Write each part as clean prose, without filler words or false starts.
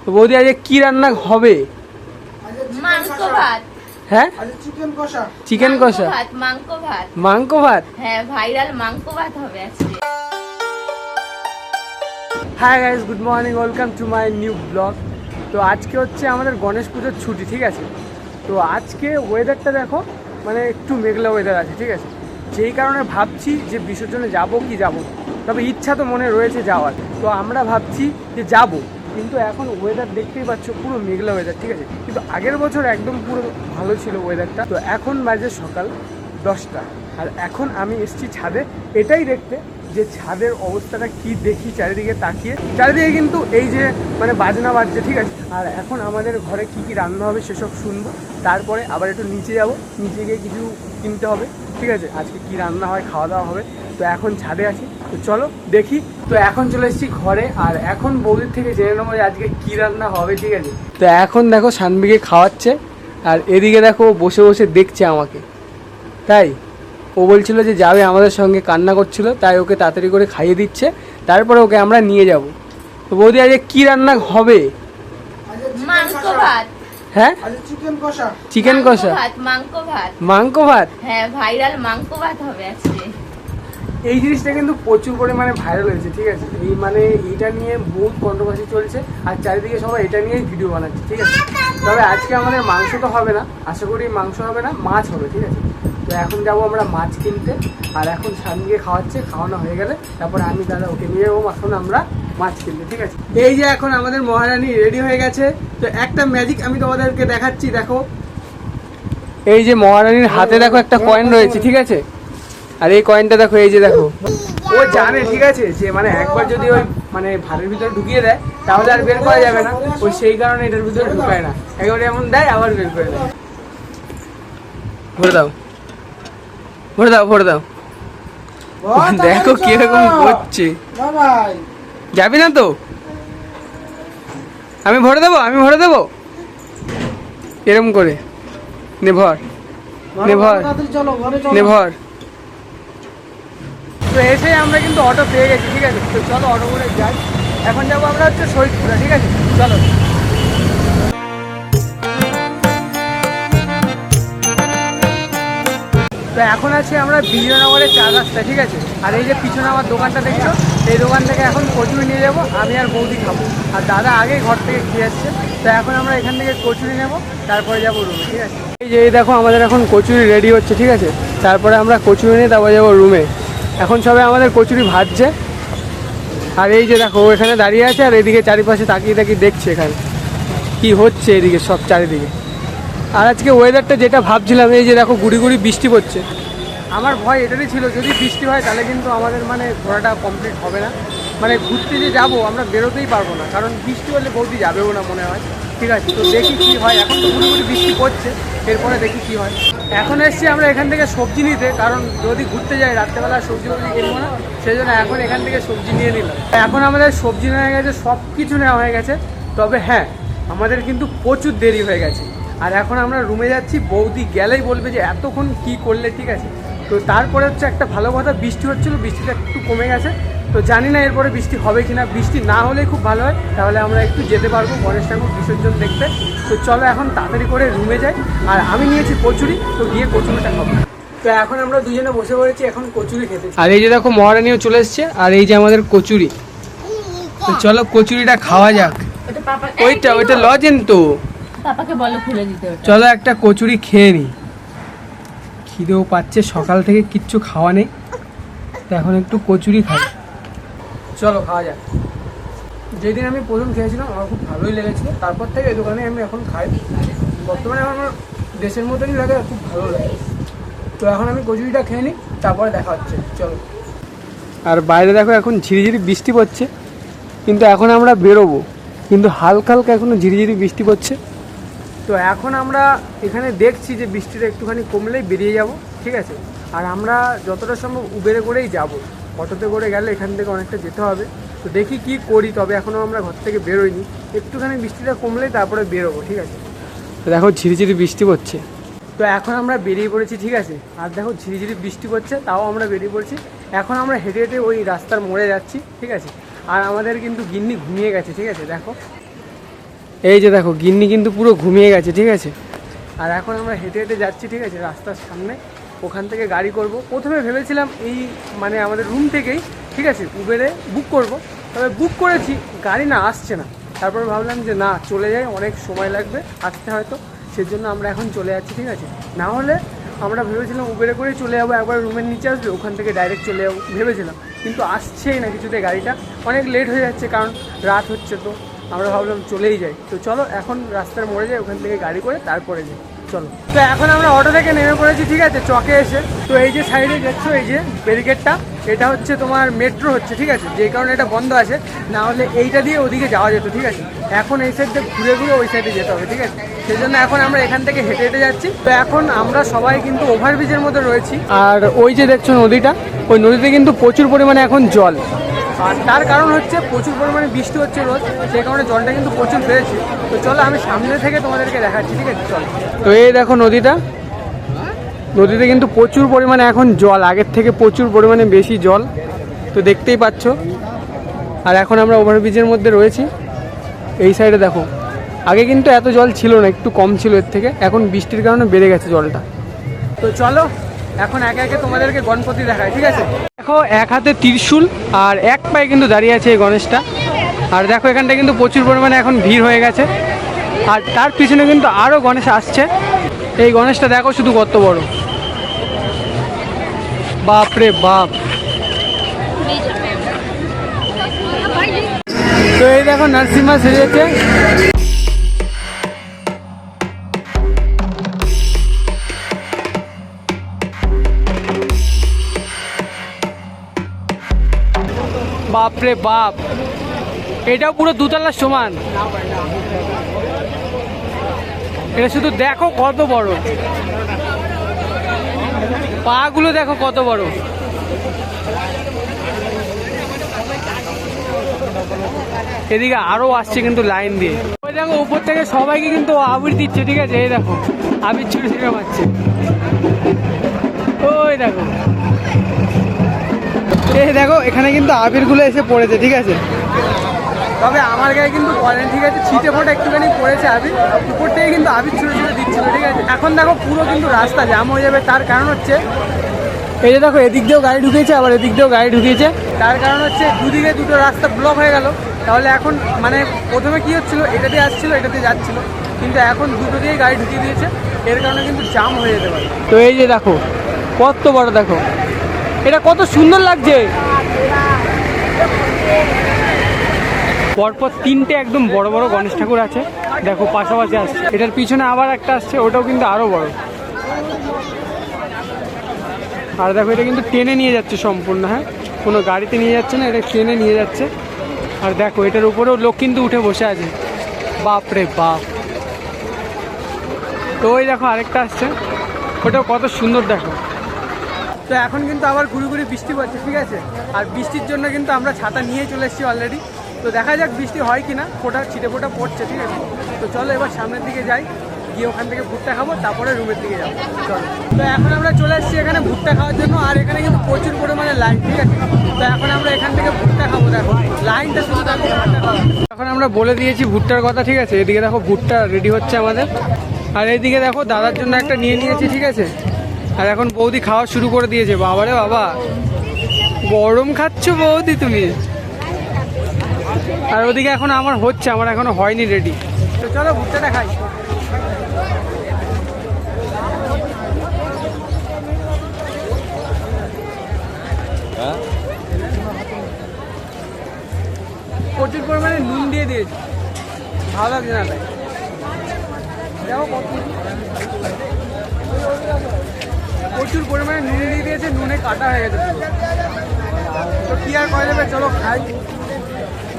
তো বৌদি আজকে কি রান্না হবে? মাংস ভাত। হ্যাঁ, চিকেন কষা। চিকেন কষা, মাংস ভাত। মাংস ভাত। হ্যাঁ, ভাইরাল মাংস ভাত হবে আজকে। Hi guys, good morning, welcome to my new blog. তো আজকে হচ্ছে আমাদের গণেশ পুজোর ছুটি, ঠিক আছে। তো আজকে ওয়েদারটা দেখো, মানে একটু মেঘলা ওয়েদার আছে, ঠিক আছে। যেই কারণে ভাবছি যে বিসর্জনে যাব কি যাব না, তবে ইচ্ছা তো মনে রয়েছে যাওয়ার। তো আমরা ভাবছি যে যাব, কিন্তু এখন ওয়েদার দেখতেই পাচ্ছ পুরো মেঘলা ওয়েদার, ঠিক আছে। কিন্তু আগের বছর একদম পুরো ভালো ছিল ওয়েদারটা। তো এখন বাজে সকাল 10টা, আর এখন আমি এসেছি ছাদে এটাই দেখতে যে ছাদের অবস্থাটা কি দেখি। চারিদিকে তাকিয়ে, চারিদিকে কিন্তু এই যে মানে বাজনা বাজছে, ঠিক আছে। আর এখন আমাদের ঘরে কি কি রান্না হবে সেসব শুনবো, তারপরে আবার একটু নিচে যাব, নিচে গিয়ে কিছু কিনতে হবে, ঠিক আছে। আজকে কি রান্না হয়, খাওয়া দাওয়া হবে। তো এখন ছাদে আছি, তো চলো দেখি। তো এখন চলে এসেছি ঘরে, আর এখন বৌদির থেকে জেনে নেবো যে আজকে কি রান্না হবে, ঠিক আছে। তো এখন দেখো সানবিকে খাওয়াচ্ছে, আর এদিকে দেখো বসে বসে দেখছে আমাকে। তাই ও বলছিল যে যাবে আমাদের সঙ্গে, কান্না করছিল, তাই ওকে তাড়াতাড়ি করে খাইয়ে দিচ্ছে, তারপরে ওকে আমরা নিয়ে যাব। তো বৌদি আজকে কি রান্না হবে? মাংস ভাত। হ্যাঁ, চিকেন কষা। চিকেন কষা, মাংস ভাত। মাংস ভাত। হ্যাঁ, ভাইরাল মাংস ভাত হবে আজকে। এই জিনিসটা কিন্তু প্রচুর পরিমাণে ভাইরাল হয়েছে, ঠিক আছে। এই মানে এটা নিয়ে বহুত কন্ট্রোভার্সি চলছে, আর চারিদিকে সবাই এটা নিয়েই ভিডিও বানাচ্ছে, ঠিক আছে। তবে আজকে আমাদের মাংস তো হবে না, আশা করি মাংস হবে না, মাছ হবে, ঠিক আছে। তো এখন যাবো আমরা মাছ কিনতে, আর এখন সামনে খাওয়াচ্ছে, খাওয়ানো হয়ে গেলে তারপরে আমি দাদা ওকে নিয়ে যাবো এখন আমরা মাছ কিনতে, ঠিক আছে। এই যে এখন আমাদের মহারানী রেডি হয়ে গেছে। তো একটা ম্যাজিক আমি তোমাদেরকে দেখাচ্ছি, দেখো। এই যে মহারানীর হাতে দেখো একটা কয়েন রয়েছে, ঠিক আছে। আর এই কয়েনটা দেখো, এই যে দেখো, ও জানে, ঠিক আছে, যে মানে একবার যদি ওই মানে ভারের ভিতরে ঢুকিয়ে দেয় তাহলে আর বের করা যাবে না। ওই সেই কারণে এটার ভিতরে ঢুকায় না, একবার এমন দেয় আবার বের করে দেয়। ভরে দাও, ভরে দাও, ভরে দাও। দেখো কিরকম করছে। যাবি না তো? আমি ভরে দেবো, আমি ভরে দেবো এরকম করে। নে ভর, নে ভর, নে ভর। তো এসে আমরা কিন্তু অটো পেয়ে গেছি, ঠিক আছে। তো চলো অটো করে যাই। এখন যাবো আমরা হচ্ছে শহীদপুরে, ঠিক আছে, চলো। তো এখন আছি আমরা বিজয়নগরের 4 রাস্তায়, ঠিক আছে। আর এই যে পিছনে আমার দোকানটা দেখছো, এই দোকান থেকে এখন কচুরি নিয়ে যাবো, আমি আর বৌদি খাবো। আর দাদা আগেই ঘর থেকে খেয়ে আসছে। তো এখন আমরা এখান থেকে কচুরি নেবো, তারপরে যাবো রুমে, ঠিক আছে। এই যে এই দেখো আমাদের এখন কচুরি রেডি হচ্ছে, ঠিক আছে। তারপরে আমরা কচুরি নিয়ে তারপরে যাবো রুমে। এখন সবাই আমাদের কচুরি ভাজছে, আর এই যে দেখো এখানে দাঁড়িয়ে আছে, আর এদিকে চারিপাশে তাকিয়ে তাকিয়ে দেখছে এখানে কি হচ্ছে, এদিকে সব চারিদিকে। আর আজকে ওয়েদারটা যেটা ভাবছিলাম, এই যে দেখো গুড়ি গুড়ি বৃষ্টি পড়ছে। আমার ভয় এটারই ছিল, যদি বৃষ্টি হয় তাহলে কিন্তু আমাদের মানে ঘোরাটা কমপ্লিট হবে না, মানে ঘুরতে যে যাবো আমরা বেরোতেই পারবো না, কারণ বৃষ্টি হলে বৌদি যাবেও না মনে হয়, ঠিক আছে। তো দেখি কি হয়, এখন তো গুড়ি গুড়ি বৃষ্টি পড়ছে, এরপরে দেখি কি হয়। এখন এসছি আমরা এখান থেকে সবজি নিতে, কারণ যদি ঘুরতে যাই রাত্রেবেলা সবজি টবজি কিনবো না, সেই জন্য এখন এখান থেকে সবজি নিয়ে নিলাম। এখন আমাদের সবজি নেওয়া হয়ে গেছে, সব কিছু নেওয়া হয়ে গেছে। তবে হ্যাঁ, আমাদের কিন্তু প্রচুর দেরি হয়ে গেছে, আর এখন আমরা রুমে যাচ্ছি। বৌদি গেলেই বলবে যে এতক্ষণ কি করলে, ঠিক আছে। তো তারপরে হচ্ছে একটা ভালো কথা, বৃষ্টি হচ্ছিলো, বৃষ্টিটা একটু কমে গেছে। তো জানি না এরপরে বৃষ্টি হবে কি না, বৃষ্টি না হলেই খুব ভালো হয়, তাহলে আমরা একটু যেতে পারবো গণেশ ঠাকুর বিসর্জন দেখতে। তো চলো এখন তাড়াতাড়ি করে রুমে যাই। আর আমি নিয়েছি কচুরি, তো গিয়ে কচুরিটা খাবো। তো এখন আমরা দুজনে বসে পড়েছি এখন কচুরি খেতে। আর এই যে দেখো মহারানীও চলে এসছে, আর এই যে আমাদের কচুরি। তো চলো কচুরিটা খাওয়া যাক। ওইটা ওইটা লজেন তো, পাপাকে বলো খুলে দিতে। চলো একটা কচুরি খেয়ে নিই, খিদেও পাচ্ছে, সকাল থেকে কিচ্ছু খাওয়া নেই, তো এখন একটু কচুরি খাই। চলো খাওয়া যাক। যেদিন আমি প্রথম খেয়েছিলাম আমার খুব ভালোই লেগেছিলো, তারপর থেকে এই দোকানে আমি এখন খাই। বর্তমানে আমার দেশের মতনই লাগে, খুব ভালো লাগে। তো এখন আমি কচুরিটা খেয়ে নিই, তারপরে দেখা হচ্ছে, চলো। আর বাইরে দেখো এখন ঝিরিঝিরি বৃষ্টি পড়ছে, কিন্তু এখন আমরা বেরোবো, কিন্তু হালকা হালকা এখনো ঝিরিঝিরি বৃষ্টি পড়ছে। তো এখন আমরা এখানে দেখছি যে বৃষ্টিটা একটুখানি কমলেই বেরিয়ে যাব, ঠিক আছে। আর আমরা যতটা সম্ভব উবেরে করেই যাব, অটোতে করে গেলে এখান থেকে অনেকটা যেতে হবে। তো দেখি কি করি, তবে এখনও আমরা ঘর থেকে বেরোইনি, একটুখানি বৃষ্টিটা কমলেই তারপরে বেরোবো, ঠিক আছে। তো দেখো ঝিরিঝিরি বৃষ্টি পড়ছে, তো এখন আমরা বেরিয়ে পড়েছি, ঠিক আছে। আর দেখো ঝিরিঝিরি বৃষ্টি পড়ছে, তাও আমরা বেরিয়ে পড়ছি। এখন আমরা হেঁটে হেঁটে ওই রাস্তার মোড়ে যাচ্ছি, ঠিক আছে। আর আমাদের কিন্তু গিন্নি ঘুমিয়ে গেছে, ঠিক আছে, দেখো এই যে দেখো গিন্নি কিন্তু পুরো ঘুমিয়ে গেছে, ঠিক আছে। আর এখন আমরা হেঁটে হেঁটে যাচ্ছি, ঠিক আছে, রাস্তার সামনে। ওখান থেকে গাড়ি করব। প্রথমে ভেবেছিলাম এই মানে আমাদের রুম থেকেই, ঠিক আছে, উবেরে বুক করব। তবে বুক করেছি, গাড়ি না আসছে না। তারপর ভাবলাম যে না, চলে যাই, অনেক সময় লাগবে আসতে হয়তো, সেজন্য আমরা এখন চলে যাচ্ছি, ঠিক আছে। না হলে আমরা ভেবেছিলাম উবেরে করে চলে যাবো, একবার রুমের নিচে আসবে, ওখান থেকে ডাইরেক্ট চলে যাবো ভেবেছিলাম, কিন্তু আসছেই না কিছুতে গাড়িটা। অনেক লেট হয়ে যাচ্ছে, কারণ রাত হচ্ছে। তো আমরা ভাবলাম চলেই যাই। তো চলো এখন রাস্তার মোড়ে যাই, ওখান থেকে গাড়ি করে তারপরে যাই, চলো। তো এখন আমরা অটো থেকে নেমে পড়েছি, ঠিক আছে, চকে এসে। তো এই যে সাইডে দেখছো, এই যে ব্যারিকেডটা, এটা হচ্ছে তোমার মেট্রো হচ্ছে, ঠিক আছে, যে কারণে এটা বন্ধ আছে। না হলে এইটা দিয়ে ওদিকে যাওয়া যেত, ঠিক আছে। এখন এই সাইডে ঘুরে ঘুরে ওই সাইডে যেতে হবে, ঠিক আছে। সেই জন্য এখন আমরা এখান থেকে হেঁটে হেঁটে যাচ্ছি। তো এখন আমরা সবাই কিন্তু ওভারব্রিজের মধ্যে রয়েছি। আর ওই যে দেখছো নদীটা, ওই নদীতে কিন্তু প্রচুর পরিমাণে এখন জল। আর তার কারণ হচ্ছে প্রচুর পরিমাণে বৃষ্টি হচ্ছে রোজ, সেই কারণে জলটা কিন্তু প্রচুর বেড়েছে। তো চলো আমি সামনে থেকে তোমাদেরকে দেখাচ্ছি, ঠিক আছে, চলো। তো এই দেখো নদীটা, নদীতে কিন্তু প্রচুর পরিমাণে এখন জল, আগের থেকে প্রচুর পরিমাণে বেশি জল, তো দেখতেই পাচ্ছ। আর এখন আমরা ওভারব্রিজের মধ্যে রয়েছি। এই সাইডে দেখো, আগে কিন্তু এত জল ছিল না, একটু কম ছিল এর থেকে, এখন বৃষ্টির কারণে বেড়ে গেছে জলটা। তো চলো এখন একে একে তোমাদেরকে গণপতি দেখায়, ঠিক আছে। দেখো এক হাতে ত্রিশূল আর এক পায়ে কিন্তু দাঁড়িয়ে আছে এই গণেশটা। আর দেখো এখানটা কিন্তু প্রচুর পরিমাণে এখন ভিড় হয়ে গেছে। আর তার পিছনে কিন্তু আরও গণেশ আসছে। এই গণেশটা দেখো শুধু কত বড়, বাপ রে বাপ। তো এই দেখো নরসিংহা সেজেছে। বাপরে বাপ, এটাও পুরো দুতলার সমান। এটা শুধু দেখো কত বড়, পা গুলো দেখো কত বড়। এদিকে আরো আসছে কিন্তু লাইন দিয়ে। ওই দেখো উপর থেকে সবাইকে কিন্তু আবির দিচ্ছে, ঠিক আছে। এই দেখো আবির ছুটে ছুটে মারছে, ওই দেখো। এই দেখো এখানে কিন্তু আবিরগুলো এসে পড়েছে, ঠিক আছে। তবে আমার গায়ে কিন্তু পড়েনি, ঠিক আছে, ছিটে ফোটা একটুখানি পড়েছে আবির। উপর থেকে কিন্তু আবির ছুটে ছুটে দিচ্ছিল, ঠিক আছে। এখন দেখো পুরো কিন্তু রাস্তা জ্যাম হয়ে যাবে। তার কারণ হচ্ছে এই যে দেখো এদিক দিয়েও গাড়ি ঢুকিয়েছে, আবার এদিক দিয়েও গাড়ি ঢুকিয়েছে। তার কারণ হচ্ছে দুদিকে দুটো রাস্তা ব্লক হয়ে গেল। তাহলে এখন মানে প্রথমে কি হচ্ছিল, এটা দিয়ে আসছিল, এটা দিয়ে যাচ্ছিল, কিন্তু এখন দুটো দিয়েই গাড়ি ঢুকিয়ে দিয়েছে। এর কারণে কিন্তু জ্যাম হয়ে যেতে পারে। তো এই যে দেখো কত বড়, দেখো এটা কত সুন্দর লাগছে। পরপর তিনটে একদম বড় বড় গণেশ ঠাকুর আছে, দেখো পাশাপাশি আসছে। এটার পিছনে আবার একটা আসছে, ওটাও কিন্তু আরো বড়। আর দেখো এটা কিন্তু টেনে নিয়ে যাচ্ছে সম্পূর্ণ, হ্যাঁ, কোনো গাড়িতে নিয়ে যাচ্ছে না, এটা টেনে নিয়ে যাচ্ছে। আর দেখো এটার উপরেও লোক কিন্তু উঠে বসে আছে, বাপ রে বাপ। তো ওই দেখো আরেকটা আসছে, ওটাও কত সুন্দর দেখো। তো এখন কিন্তু আবার ঘুরি ঘুরি বৃষ্টি পড়ছে, ঠিক আছে। আর বৃষ্টির জন্য কিন্তু আমরা ছাতা নিয়ে চলে এসেছি অলরেডি। তো দেখা যাক বৃষ্টি হয় কি না, ফোটা ছিটে ফোটা পড়ছে, ঠিক আছে। তো চলো এবার সামনের দিকে যাই, গিয়ে ওখান থেকে ভুট্টা খাবো, তারপরে রুমের দিকে যাবো, চলো। তো এখন আমরা চলে এসেছি এখানে ভুট্টা খাওয়ার জন্য। আর এখানে কিন্তু প্রচুর পরিমাণে লাইন, ঠিক আছে। তো এখন আমরা এখান থেকে ভুট্টা খাবো, দেখো লাইনটা শুধু দেখো ভুট্টা খাওয়া। এখন আমরা বলে দিয়েছি ভুট্টার কথা, ঠিক আছে। এদিকে দেখো ভুট্টা রেডি হচ্ছে আমাদের। আর এইদিকে দেখো দাদার জন্য একটা নিয়ে নিয়েছি, ঠিক আছে। আর এখন বৌদি খাওয়া শুরু করে দিয়েছে। বাবারে বাবা, গরম খাচ্ছ বৌদি তুমি। আর ওদিকে এখন আমার হচ্ছে, আমার এখনো হয়নি রেডি। তো চলো ভুট্টাটা খাই। প্রচুর পরিমাণে নুন দিয়ে দিয়েছি, ভালো লাগছে না তাই। দেখো প্রচুর পরিমাণে নুন দিয়ে দিয়েছে, নুনে কাটা হয়ে গেছে পুরো। তো কি আর করা যাবে, চলো খাই,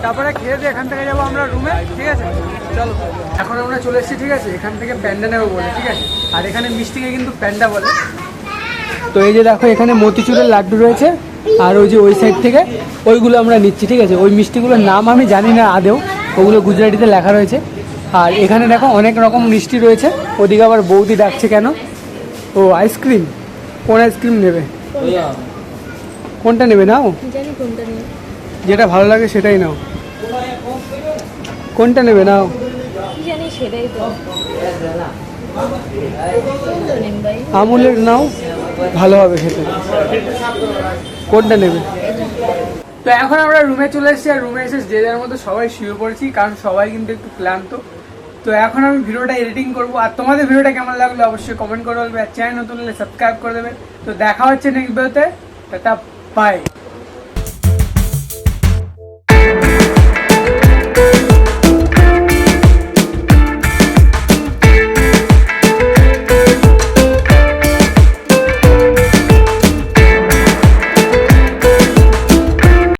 তারপরে খেয়ে দিয়ে এখান থেকে যাবো আমরা রুমে, ঠিক আছে। চলো এখন আমরা চলে এসেছি, ঠিক আছে, এখান থেকে প্যান্ডা নেবো বলে, ঠিক আছে। আর এখানে মিষ্টিকে কিন্তু প্যান্ডা বলে। তো এই যে দেখো এখানে মতিচুরের লাড্ডু রয়েছে, আর ওই যে ওই সাইড থেকে ওইগুলো আমরা নিচ্ছি, ঠিক আছে। ওই মিষ্টিগুলোর নাম আমি জানি না আদেও, ওগুলো গুজরাটিতে লেখা রয়েছে। আর এখানে দেখো অনেক রকম মিষ্টি রয়েছে। ওদিকে আবার বৌদি ডাকছে কেন, ও আইসক্রিম। কোন আইসক্রিম নেবে, কোনটা নেবে নাও, যেটা ভালো লাগে সেটাই নাও। কোনটা নেবে নাও, সেটাই তো আমুলের নাও, ভালো হবে খেতে। কোনটা নেবে? তো এখন আমরা রুমে চলে এসেছি, আর রুমে এসে যে যার মতো সবাই শুয়ে পড়েছি, কারণ সবাই কিন্তু একটু ক্লান্ত। তো এখন আমি ভিডিওটা এডিটিং করবো, আর তোমাদের ভিডিওটা কেমন লাগলো অবশ্যই কমেন্ট করে বলবে, আর চ্যানেল নতুন হলে সাবস্ক্রাইব করে দেবে। তো দেখা হচ্ছে নেক্সট ভিডিওতে, টাটা বাই।